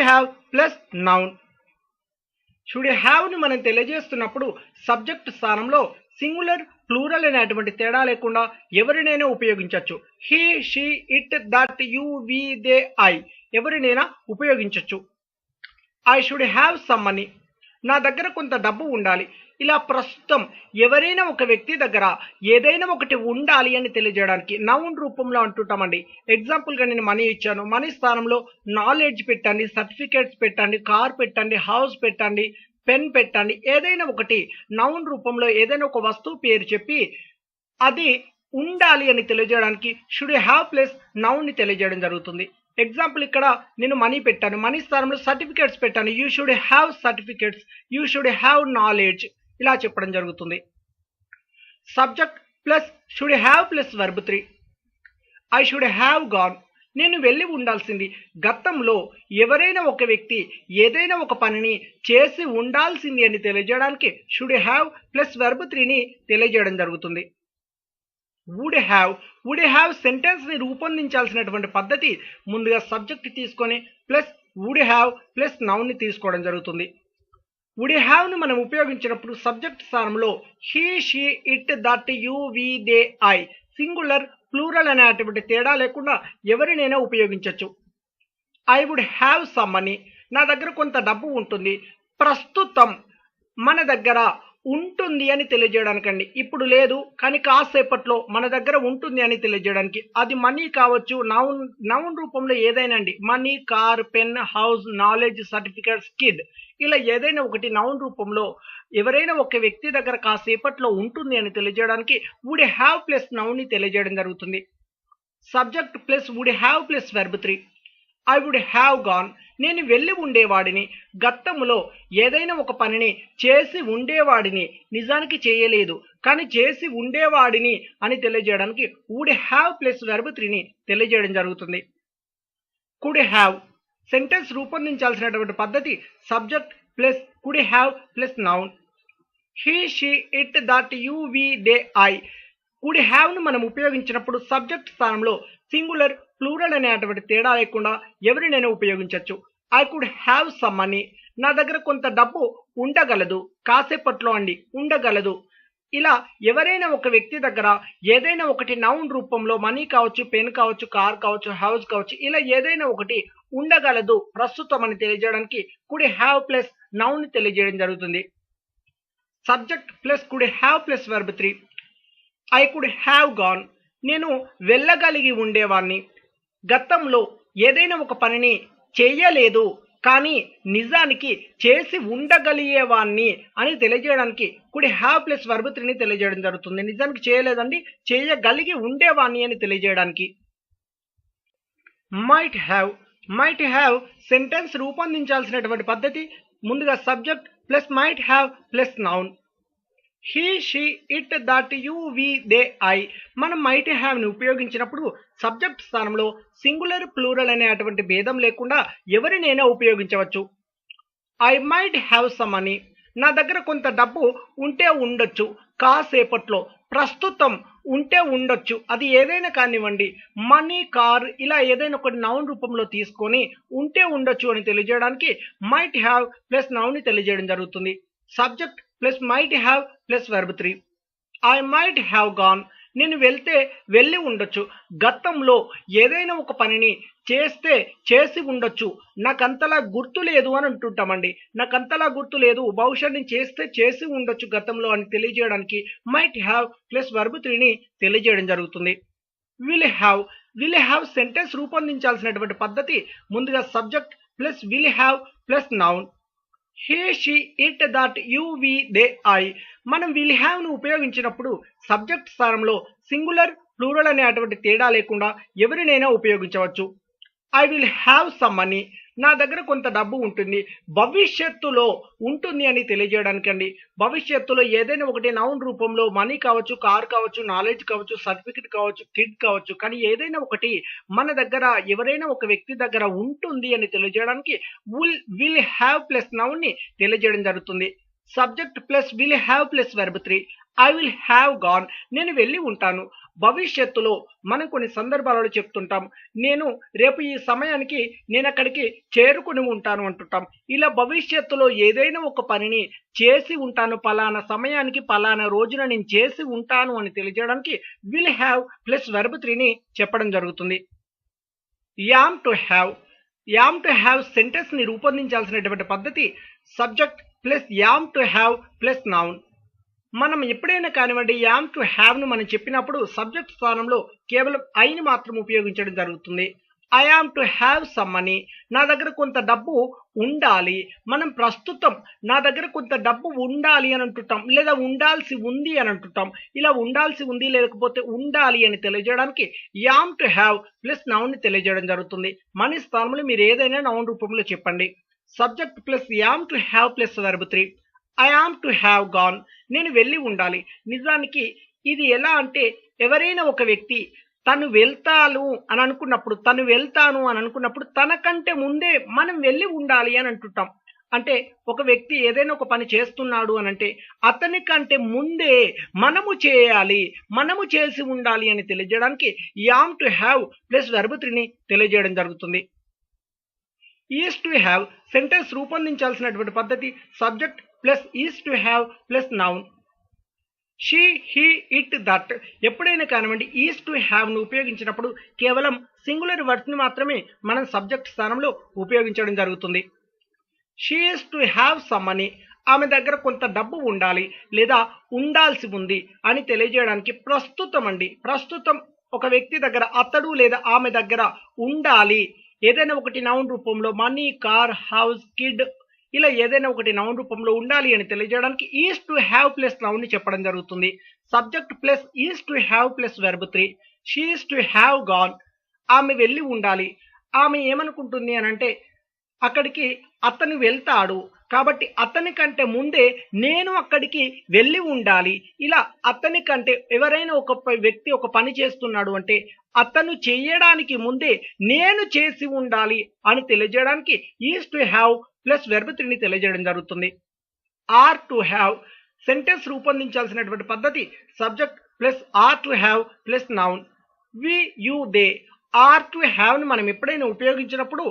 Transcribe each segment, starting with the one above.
Have plus noun. Should have ని మనం తెలియజేస్తున్నప్పుడు సబ్జెక్ట్ స్థానంలో సింగులర్ ప్లూరల్ అనేటువంటి తేడా లేకుండా ఎవరినైనా ఉపయోగించవచ్చు. He, she, it, that, you, we, they, I ఎవరినైనా ఉపయోగించవచ్చు. I should have some money, నా దగ్గర కొంత డబ్బు ఉండాలి. ఇలా ప్రస్తుతం ఎవరైనా ఒక వ్యక్తి దగ్గర ఏదైనా ఒకటి ఉండాలి అని తెలియజేయడానికి నౌన్ రూపంలో అంటుంటామండి. ఎగ్జాంపుల్గా నేను మనీ ఇచ్చాను, మనీ స్థానంలో నాలెడ్జ్ పెట్టండి, సర్టిఫికేట్స్ పెట్టండి, కార్ పెట్టండి, హౌస్ పెట్టండి, పెన్ పెట్టండి, ఏదైనా ఒకటి నౌన్ రూపంలో ఏదైనా ఒక వస్తువు పేరు చెప్పి అది ఉండాలి అని తెలియజేయడానికి షుడ్ హ్యావ్ ప్లస్ నౌన్ ని తెలియజేయడం జరుగుతుంది. ఎగ్జాంపుల్ ఇక్కడ నేను మనీ పెట్టాను, మనీ స్థానంలో సర్టిఫికేట్స్ పెట్టాను. You should have certificates, you should have knowledge ఇలా చెప్పడం జరుగుతుంది. Subject plus should have plus verb 3. I should have gone, నేను వెళ్ళి ఉండాల్సింది. గతంలో ఎవరైనా ఒక వ్యక్తి ఏదైనా ఒక పనిని చేసి ఉండాల్సింది అని తెలియజేయడానికి షుడ్ హ్యావ్ ప్లస్ వర్బ్ 3ని తెలియజేయడం జరుగుతుంది. వుడ్ హ్యావ్ సెంటెన్స్ ని రూపొందించాల్సినటువంటి పద్ధతి ముందుగా సబ్జెక్ట్ తీసుకొని plus would have plus noun ని తీసుకోవడం జరుగుతుంది. వుడ్ హ్యావ్ ని మనం ఉపయోగించినప్పుడు సబ్జెక్ట్ స్థానంలో he, she, it, that, you, we, they, I singular plural అనేటువంటి తేడా లేకుండా ఎవరినైనా ఉపయోగించవచ్చు. I would have some money, నా దగ్గర కొంత డబ్బు ఉంటుంది. ప్రస్తుతం మన దగ్గర ఉంటుంది అని తెలియజేయడానికండి. ఇప్పుడు లేదు కానీ కాసేపట్లో మన దగ్గర ఉంటుంది అని తెలియజేయడానికి. అది మనీ కావచ్చు, నౌన్ రూపంలో ఏదైనా అండి. Money, car, pen, house, knowledge, certificates, kid ఇలా ఏదైనా ఒకటి నౌన్ రూపంలో ఎవరైనా ఒక వ్యక్తి దగ్గర కాసేపట్లో ఉంటుంది అని తెలియజేయడానికి వుడ్ హ్యావ్ ప్లస్ నౌన్ ని తెలియజేయడం జరుగుతుంది. Subject plus would have plus verb 3. I would have gone, నేను వెళ్ళి ఉండేవాడిని. గతంలో ఏదైనా ఒక పనిని చేసి ఉండేవాడిని, నిజానికి చేయలేదు కానీ చేసి ఉండేవాడిని అని తెలియజేయడానికి వుడ్ హ్యావ్ ప్లస్ వర్బ్ 3ని తెలియజేయడం జరుగుతుంది. కుడ్ హ్యావ్ సెంటెన్స్ రూపొందించాల్సినటువంటి పద్ధతి subject plus could have plus noun. He, she, it, that, you, we, they, I could have ను మనం ఉపయోగించినప్పుడు సబ్జెక్ట్ స్థానంలో సింగులర్ ప్లూరల్ అనేటువంటి తేడా లేకుండా ఎవరినైనా ఉపయోగించవచ్చు. I could have some money, నా దగ్గర కొంత డబ్బు ఉండగలదు. కాసేపట్లో అండి ఉండగలదు. ఇలా ఎవరైనా ఒక వ్యక్తి దగ్గర ఏదైనా ఒకటి నౌన్ రూపంలో మనీ కావచ్చు, పెన్ కావచ్చు, కార్ కావచ్చు, హౌస్ కావచ్చు ఇలా ఏదైనా ఒకటి ఉండగలదు ప్రస్తుతం అని తెలియజేయడానికి కుడ్ హ్యావ్ ప్లస్ నౌన్ ని తెలియజేయడం జరుగుతుంది. Subject plus could have plus verb 3. I could have gone, నేను వెళ్ళగలిగి ఉండేవాణ్ణి. గతంలో ఏదైనా ఒక పనిని చేయలేదు కానీ నిజానికి చేసి ఉండగలిగేవాణ్ణి అని తెలియజేయడానికి కుడ్ హ్యావ్ ప్లస్ వర్బ్ 3ని తెలియజేయడం జరుగుతుంది. నిజానికి చేయలేదండి, చేయగలిగి ఉండేవాణ్ణి అని తెలియజేయడానికి. మైట్ హ్యావ్ సెంటెన్స్ రూపొందించాల్సినటువంటి పద్ధతి ముందుగా subject plus might have plus noun. He, she, it, that, you, we, they, I మనం మైట్ హ్యావ్ ని ఉపయోగించినప్పుడు సబ్జెక్ట్ స్థానంలో సింగులర్ ప్లూరల్ అనేటువంటి భేదం లేకుండా ఎవరినైనా ఉపయోగించవచ్చు. I might have some money, నా దగ్గర కొంత డబ్బు ఉంటే ఉండొచ్చు. కాసేపట్లో ప్రస్తుతం ఉంటే ఉండొచ్చు. అది ఏదైనా కానివ్వండి, మనీ, కార్ ఇలా ఏదైనా ఒకటి నౌన్ రూపంలో తీసుకొని ఉంటే ఉండొచ్చు అని తెలియజేయడానికి మైట్ హ్యావ్ ప్లస్ నౌన్ ని తెలియజేయడం జరుగుతుంది. Subject plus might have plus verb 3. I might have gone, నేను వెళ్ళి ఉండొచ్చు. గతంలో ఏదైనా ఒక పనిని చేసి ఉండొచ్చు. నాకంతలా గుర్తు లేదు అని అంటుంటామండి. నాకంతలా గుర్తు లేదు, బహుశా నేను చేసి ఉండొచ్చు గతంలో అని తెలియజేయడానికి మైట్ హ్యావ్ ప్లస్ వర్బ్ 3ని తెలియజేయడం జరుగుతుంది. విల్ హ్యావ్ సెంటెన్స్ రూపొందించాల్సినటువంటి పద్ధతి ముందుగా subject plus will have plus noun. He, she, it, that, you, we, they, I మనం విల్ హ్యావ్ ను ఉపయోగించినప్పుడు సబ్జెక్ట్ స్థానంలో సింగులర్ ప్లూరల్ అనేటువంటి తేడా లేకుండా ఎవరినైనా ఉపయోగించవచ్చు. I will have some money, నా దగ్గర కొంత డబ్బు ఉంటుంది. భవిష్యత్తులో ఉంటుంది అని తెలియజేయడానికి అండి. భవిష్యత్తులో ఏదైనా ఒకటి నౌన్ రూపంలో మనీ కావచ్చు, కార్ కావచ్చు, నాలెడ్జ్ కావచ్చు, సర్టిఫికెట్ కావచ్చు, కిడ్ కావచ్చు కానీ ఏదైనా ఒకటి మన దగ్గర ఎవరైనా ఒక వ్యక్తి దగ్గర ఉంటుంది అని తెలియజేయడానికి విల్ హ్యావ్ ప్లస్ నౌన్ ని తెలియజేయడం జరుగుతుంది. Subject plus will have plus verb 3. I will have gone, నేను వెళ్ళి ఉంటాను. భవిష్యత్తులో మనం కొన్ని సందర్భాలలో చెప్తుంటాం, నేను రేపు ఈ సమయానికి నేను అక్కడికి చేరుకుని ఉంటాను అంటుంటాం. ఇలా భవిష్యత్తులో ఏదైనా ఒక పనిని చేసి ఉంటాను, పలానా సమయానికి పలానా రోజున నేను చేసి ఉంటాను అని తెలియజేయడానికి విల్ హ్యావ్ ప్లస్ వెర్బ్ 3ని చెప్పడం జరుగుతుంది. యామ్ టు హ్యావ్ సెంటెన్స్ ని రూపొందించాల్సినటువంటి పద్ధతి subject plus yam to have plus noun. మనం ఎప్పుడైనా కానివ్వండి యామ్ టు హ్యావ్ ను మనం చెప్పినప్పుడు సబ్జెక్ట్ స్థానంలో కేవలం ఐని మాత్రం ఉపయోగించడం జరుగుతుంది. I am to have some money, నా దగ్గర కొంత డబ్బు ఉండాలి. మనం ప్రస్తుతం నా దగ్గర కొంత డబ్బు ఉండాలి అని అంటుంటాం, లేదా ఉండాల్సి ఉంది అని అంటుంటాం. ఇలా ఉండాల్సి ఉంది లేకపోతే ఉండాలి అని తెలియజేయడానికి am to have plus noun ని తెలియజేయడం జరుగుతుంది. మనీ స్థానంలో మీరు ఏదైనా నౌన్ రూపంలో చెప్పండి. Subject plus yam to have plus verb 3. I am to have gone, నేను వెళ్ళి ఉండాలి. నిజానికి ఇది ఎలా అంటే ఎవరైనా ఒక వ్యక్తి తను వెళ్తాను అని అనుకున్నప్పుడు తనకంటే ముందే మనం వెళ్ళి ఉండాలి అని అంటుంటాం. అంటే ఒక వ్యక్తి ఏదైనా ఒక పని చేస్తున్నాడు అని అంటే అతని కంటే ముందే మనము చేయాలి, మనము చేసి ఉండాలి అని తెలియజేయడానికి am to have plus verb 3ని తెలియజేయడం జరుగుతుంది. ఈజ్ టు హ్యావ్ సెంటెన్స్ రూపొందించాల్సినటువంటి పద్ధతి subject plus is to have plus noun. She, he, it, that ఎప్పుడైనా కానివ్వండి ఈజ్ టు హ్యావ్ ను ఉపయోగించినప్పుడు కేవలం సింగులర్ వర్డ్స్ ని మాత్రమే మనం సబ్జెక్ట్ స్థానంలో ఉపయోగించడం జరుగుతుంది. She is to have some money, ఆమె దగ్గర కొంత డబ్బు ఉండాలి లేదా ఉండాల్సి ఉంది అని తెలియజేయడానికి ప్రస్తుతం ఒక వ్యక్తి దగ్గర అతడు లేదా ఆమె దగ్గర ఉండాలి. ఏదైనా ఒకటి నౌన్ రూపంలో మనీ, కార్, హౌస్, కిడ్ ఇలా ఏదైనా ఒకటి నౌన్ రూపంలో ఉండాలి అని తెలియజేయడానికి is to have plus noun ని చెప్పడం జరుగుతుంది. Subject plus is to have plus verb 3. She is to have gone, ఆమె వెళ్ళి ఉండాలి. ఆమె ఏమనుకుంటుంది అని అంటే అక్కడికి అతను వెళ్తాడు కాబట్టి అతని కంటే ముందే నేను అక్కడికి వెళ్ళి ఉండాలి. ఇలా అతని కంటే ఎవరైనా ఒక వ్యక్తి ఒక పని చేస్తున్నాడు అంటే అతను చేయడానికి ముందే నేను చేసి ఉండాలి అని తెలియజేయడానికి is to have plus verb 3ని తెలియజేయడం జరుగుతుంది. ఆర్ టు హ్యావ్ సెంటెన్స్ రూపొందించాల్సినటువంటి పద్ధతి subject plus are to have plus noun. We, you, they. Are to have ను మనం ఎప్పుడైనా ఉపయోగించినప్పుడు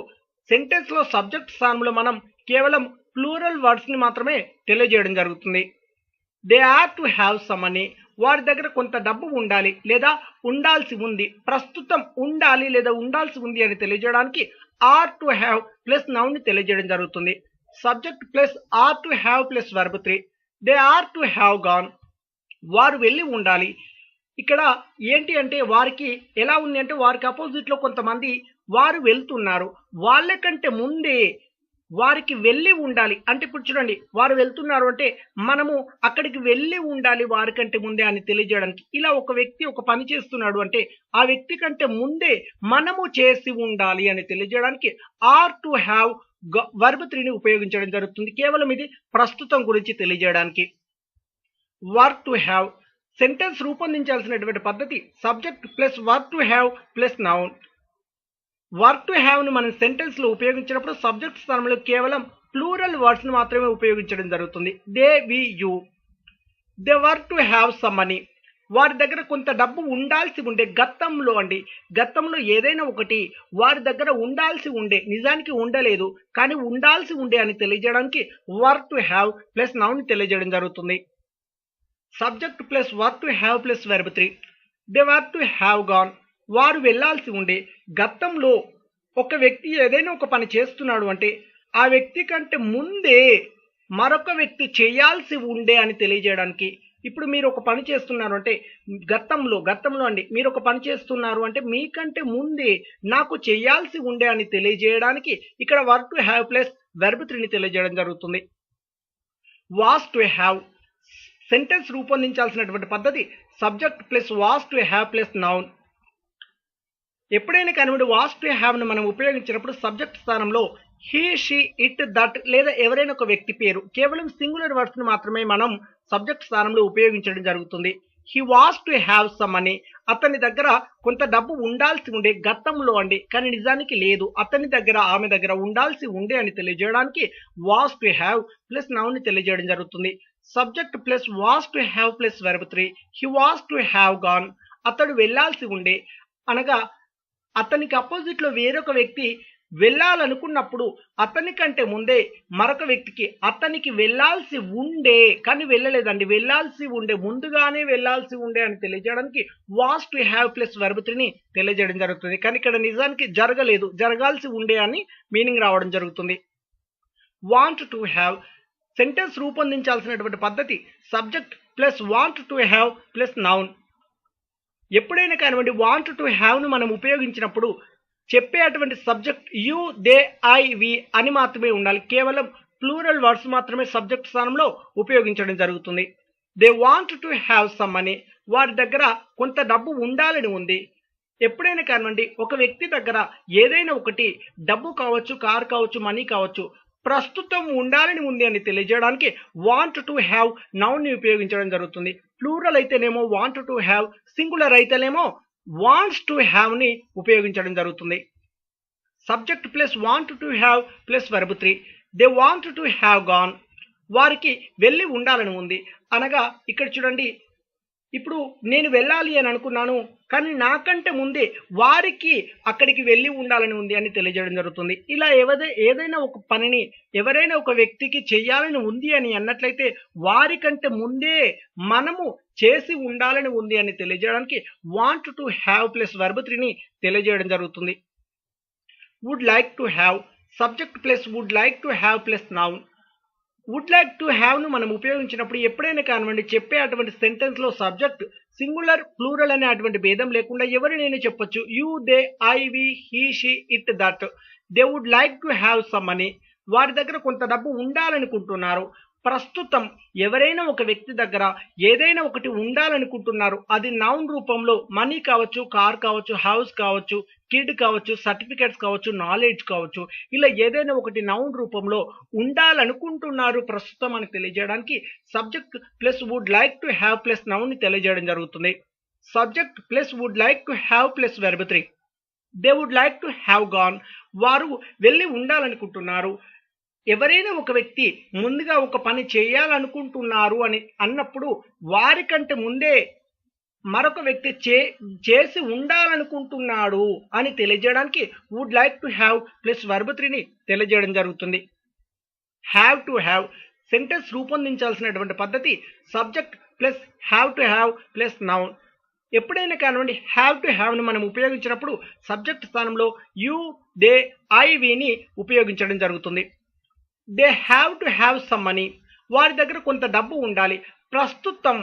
సెంటెన్స్ లో సబ్జెక్ట్ స్థానంలో మనం కేవలం ప్లూరల్ వర్డ్స్ ని మాత్రమే తెలియజేయడం జరుగుతుంది. They are to have some money, వారి దగ్గర కొంత డబ్బు ఉండాలి లేదా ఉండాల్సి ఉంది. ప్రస్తుతం ఉండాలి లేదా ఉండాల్సి ఉంది అని తెలియజేయడానికి are to have plus noun ని తెలియజేయడం జరుగుతుంది. Subject plus are to have plus verb 3. They are to have gone, వారు వెళ్ళి ఉండాలి. ఇక్కడ ఏంటి అంటే వారికి ఎలా ఉంది అంటే వారికి అపోజిట్ లో కొంతమంది వారు వెళ్తున్నారు, వాళ్ళకంటే ముందే వారికి వెళ్ళి ఉండాలి. అంటే ఇప్పుడు చూడండి వారు వెళ్తున్నారు అంటే మనము అక్కడికి వెళ్ళి ఉండాలి వారికంటే ముందే అని తెలియజేయడానికి. ఇలా ఒక వ్యక్తి ఒక పని చేస్తున్నాడు అంటే ఆ వ్యక్తి కంటే ముందే మనము చేసి ఉండాలి అని తెలియజేయడానికి ఆర్ టు హ్యావ్ వర్బ్ 3ని ఉపయోగించడం జరుగుతుంది. కేవలం ఇది ప్రస్తుతం గురించి తెలియజేయడానికి. వర్ టు హ్యావ్ సెంటెన్స్ రూపొందించాల్సినటువంటి పద్ధతి subject plus were to have plus noun. Were to have ను మనం సెంటెన్స్ లో ఉపయోగించినప్పుడు సబ్జెక్ట్ స్థానంలో కేవలం ప్లూరల్ వర్డ్స్ ను మాత్రమే ఉపయోగించడం జరుగుతుంది. They, we, you. They were to have some money, వారి దగ్గర కొంత డబ్బు ఉండాల్సి ఉండే. గతంలో ఏదైనా ఒకటి వారి దగ్గర ఉండాల్సి ఉండే, నిజానికి ఉండలేదు కానీ ఉండాల్సి ఉండే అని తెలియజేయడానికి వర్ టు హ్యావ్ ప్లస్ నౌన్ తెలియజేయడం జరుగుతుంది. Subject plus were to have plus verb 3. They were to have gone, వారు వెళ్లాల్సి ఉండే. గతంలో ఒక వ్యక్తి ఏదైనా ఒక పని చేస్తున్నాడు అంటే ఆ వ్యక్తి కంటే ముందే మరొక వ్యక్తి చేయాల్సి ఉండే అని తెలియజేయడానికి. ఇప్పుడు మీరు ఒక పని చేస్తున్నారు అంటే గతంలో అండి మీరు ఒక పని చేస్తున్నారు అంటే మీకంటే ముందే నాకు చేయాల్సి ఉండే అని తెలియజేయడానికి ఇక్కడ were to have plus verb 3ని తెలియజేయడం జరుగుతుంది. వాస్ టు హ్యావ్ సెంటెన్స్ రూపొందించాల్సినటువంటి పద్ధతి subject plus was to have plus noun. ఎప్పుడైనా కానివ్వండి వాస్ టు హ్యావ్ ను మనం ఉపయోగించినప్పుడు సబ్జెక్ట్ స్థానంలో హీ, షీ, ఇట్, దట్ లేదా ఎవరైనా ఒక వ్యక్తి పేరు కేవలం సింగులర్ వర్డ్స్ ను మాత్రమే మనం సబ్జెక్ట్ స్థానంలో ఉపయోగించడం జరుగుతుంది. He was to have some money, అతని దగ్గర కొంత డబ్బు ఉండాల్సి ఉండే. గతంలో అండి కానీ నిజానికి లేదు. అతని దగ్గర ఆమె దగ్గర ఉండాల్సి ఉండే అని తెలియజేయడానికి was to have plus noun ని తెలియజేయడం జరుగుతుంది. Subject plus was to have plus verb 3. He was to have gone, అతడు వెళ్ళాల్సి ఉండే, అనగా అతనికి అపోజిట్ లో వేరొక వ్యక్తి వెళ్ళాలనుకున్నప్పుడు అతని కంటే ముందే మరొక వ్యక్తికి అతనికి వెళ్ళాల్సి ఉండే కానీ వెళ్ళలేదండి, వెళ్ళాల్సి ఉండే, ముందుగానే వెళ్ళాల్సి ఉండే అని తెలియజేయడానికి was to have plus verb 3ని తెలియజేయడం జరుగుతుంది. కానీ ఇక్కడ నిజానికి జరగలేదు, జరగాల్సి ఉండే అని మీనింగ్ రావడం జరుగుతుంది. వాంట్ టు హ్యావ్ సెంటెన్స్ రూపొందించాల్సినటువంటి పద్ధతి subject plus want to have plus noun. ఎప్పుడైనా కానివ్వండి వాంట్ టు హ్యావ్ ను మనం ఉపయోగించినప్పుడు చెప్పేటువంటి సబ్జెక్ట్ యు, దే, ఐ, వి అని మాత్రమే ఉండాలి. కేవలం ప్లూరల్ వర్డ్స్ మాత్రమే సబ్జెక్ట్ స్థానంలో ఉపయోగించడం జరుగుతుంది. They want to have some money, వారి దగ్గర కొంత డబ్బు ఉండాలని ఉంది. ఎప్పుడైనా కానివ్వండి ఒక వ్యక్తి దగ్గర ఏదైనా ఒకటి డబ్బు కావచ్చు, కార్ కావచ్చు, మనీ కావచ్చు, ప్రస్తుతం ఉండాలని ఉంది అని తెలియజేయడానికి వాంట్ టు హ్యావ్ నౌన్ ని ఉపయోగించడం జరుగుతుంది. ప్లూరల్ అయితేనేమో వాంట్ టు హ్యావ్, సింగులర్ అయితేనేమో వాంట్స్ టు హ్యావ్ ని ఉపయోగించడం జరుగుతుంది. Subject plus want to have plus verb 3. They want to have gone, వారికి వెళ్ళి ఉండాలని ఉంది. అనగా ఇక్కడ చూడండి, ఇప్పుడు నేను వెళ్ళాలి అని అనుకున్నాను కానీ నాకంటే ముందే వారికి అక్కడికి వెళ్ళి ఉండాలని ఉంది అని తెలియజేయడం జరుగుతుంది. ఇలా ఏదైనా ఒక పనిని ఎవరైనా ఒక వ్యక్తికి చేయాలని ఉంది అని అన్నట్లయితే వారికంటే ముందే మనము చేసి ఉండాలని ఉంది అని తెలియజేయడానికి want to have plus verb 3ని తెలియజేయడం జరుగుతుంది. Would like to have subject plus would like to have plus noun. Would like to have ను మనం ఉపయోగించినప్పుడు ఎప్పుడైనా కానివ్వండి చెప్పే అటువంటి సెంటెన్స్ లో సబ్జెక్ట్ సింగులర్ ప్లూరల్ అనే అటువంటి భేదం లేకుండా ఎవరినైనా చెప్పొచ్చు. You, they, I, we, he, she, it, that. They would like to have some money, వారి దగ్గర కొంత డబ్బు ఉండాలనుకుంటున్నారు. ప్రస్తుతం ఎవరైనా ఒక వ్యక్తి దగ్గర ఏదైనా ఒకటి ఉండాలనుకుంటున్నారు, అది నౌన్ రూపంలో మనీ కావచ్చు, కార్ కావచ్చు, హౌస్ కావచ్చు, కిడ్ కావచ్చు, సర్టిఫికేట్స్ కావచ్చు, నాలెడ్జ్ కావచ్చు, ఇలా ఏదైనా ఒకటి నౌన్ రూపంలో ఉండాలనుకుంటున్నారు ప్రస్తుతం అని తెలియజేయడానికి subject plus would like to have plus noun ని తెలియజేయడం జరుగుతుంది. Subject plus would like to have plus verb 3. They would like to have gone, వారు వెళ్ళి ఉండాలనుకుంటున్నారు. ఎవరైనా ఒక వ్యక్తి ముందుగా ఒక పని చేయాలనుకుంటున్నారు అని అన్నప్పుడు వారికంటే ముందే మరొక వ్యక్తి చేసి ఉండాలనుకుంటున్నాడు అని తెలియజేయడానికి would like to have plus verb 3ని తెలియజేయడం జరుగుతుంది. హ్యావ్ టు హ్యావ్ సెంటెన్స్ రూపొందించాల్సినటువంటి పద్ధతి subject plus have to have plus noun. ఎప్పుడైనా కానివ్వండి హ్యావ్ టు హ్యావ్ ను మనం ఉపయోగించినప్పుడు సబ్జెక్ట్ స్థానంలో యు, దే, ఐ, విని ఉపయోగించడం జరుగుతుంది. They have to have some money, వారి దగ్గర కొంత డబ్బు ఉండాలి. ప్రస్తుతం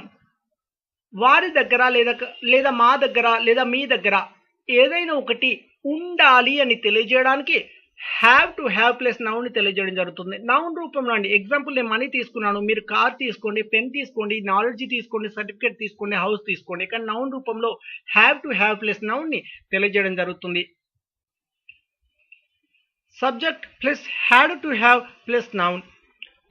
వారి దగ్గర లేదా మా దగ్గర లేదా మీ దగ్గర ఏదైనా ఒకటి ఉండాలి అని తెలియజేయడానికి have to have plus noun ని తెలియజేయడం జరుగుతుంది. నౌన్ రూపంలో అండి, ఎగ్జాంపుల్ నేను మనీ తీసుకున్నాను, మీరు కార్ తీసుకోండి, పెన్ తీసుకోండి, నాలెడ్జ్ తీసుకోండి, సర్టిఫికేట్ తీసుకోండి, హౌస్ తీసుకోండి. కానీ నౌన్ రూపంలో have to have plus noun ని తెలియజేయడం జరుగుతుంది. Subject plus had to have plus noun.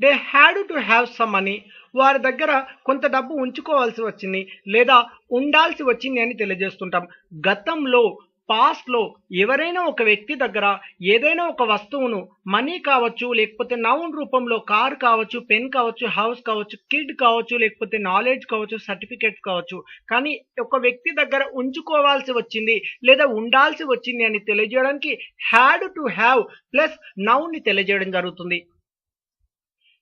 They had to have some money, వారి దగ్గర కొంత డబ్బు ఉంచుకోవాల్సి వచ్చింది లేదా ఉండాల్సి వచ్చింది అని తెలియజేస్తుంటాం. గతంలో పాస్ట్ లో ఎవరైనా ఒక వ్యక్తి దగ్గర ఏదైనా ఒక వస్తువును మనీ కావచ్చు, లేకపోతే నౌన్ రూపంలో కార్ కావచ్చు, పెన్ కావచ్చు, హౌస్ కావచ్చు, కిడ్ కావచ్చు, లేకపోతే నాలెడ్జ్ కావచ్చు, సర్టిఫికేట్స్ కావచ్చు, కానీ ఒక వ్యక్తి దగ్గర ఉంచుకోవాల్సి వచ్చింది లేదా ఉండాల్సి వచ్చింది అని తెలియజేయడానికి had to have plus noun ని తెలియజేయడం జరుగుతుంది.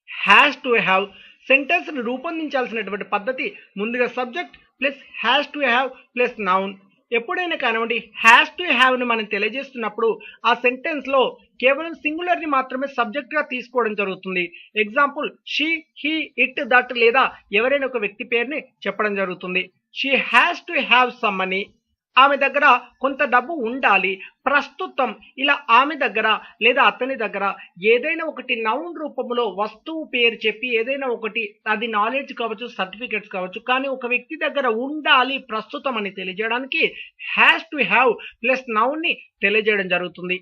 హ్యాస్ టు హ్యావ్ సెంటెన్స్ ని రూపొందించాల్సినటువంటి పద్ధతి ముందుగా subject plus has to have plus noun. ఎప్పుడైనా కానివ్వండి హ్యాస్ టు హ్యావ్ ని మనం తెలియజేస్తున్నప్పుడు ఆ సెంటెన్స్ లో కేవలం సింగులర్ ని మాత్రమే సబ్జెక్ట్ గా తీసుకోవడం జరుగుతుంది. Example she, he, it, that లేదా ఎవరైనా ఒక వ్యక్తి పేరుని చెప్పడం జరుగుతుంది. She has to have some money, ఆమె దగ్గర కొంత డబ్బు ఉండాలి. ప్రస్తుతం ఇలా ఆమె దగ్గర లేదా అతని దగ్గర ఏదైనా ఒకటి నౌన్ రూపంలో వస్తువు పేరు చెప్పి ఏదైనా ఒకటి, అది నాలెడ్జ్ కావచ్చు, సర్టిఫికేట్స్ కావచ్చు, కానీ ఒక వ్యక్తి దగ్గర ఉండాలి ప్రస్తుతం అని తెలియజేయడానికి has to have plus noun ని తెలియజేయడం జరుగుతుంది.